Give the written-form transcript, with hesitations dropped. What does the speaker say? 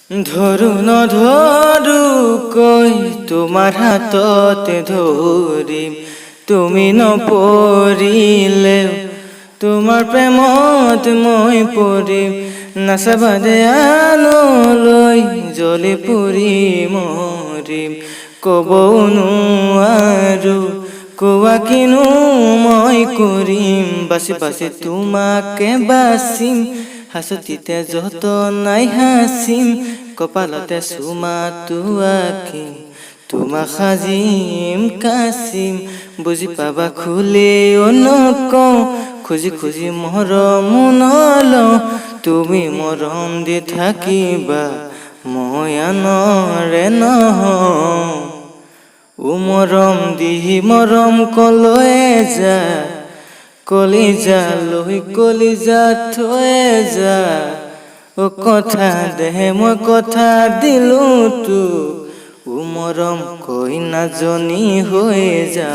ধৰো নধৰো কৈ তোমাৰ হাততে ধৰিম, তুমি নপৰিলে তোমাৰ প্ৰেমত মই পৰিম। নাচাবাদে আনলৈ জ্বলি পুৰি মৰিম, ক'বও নোৱাৰো কোৱা কিনো মই কৰিম। বাচি বাচি তোমাকে বাচিম, হাচতিতে যতনাই হাচিম, কপালতে চুমাটো আঁকিম, তোমাক সাজিম কাচিম। বুজি পাবা খুলিও নকওঁ, খুজি খুজি মৰম নলওঁ, তুমি মৰম দি থাকিবা মই আনৰে নহওঁ। মৰম দি মৰম কলৈ যা, কলিজা লৈ কলিজা থৈ যা। কথা দে মই কথা দিলো তোক, মৰম কৈ নাজনি হৈ যা।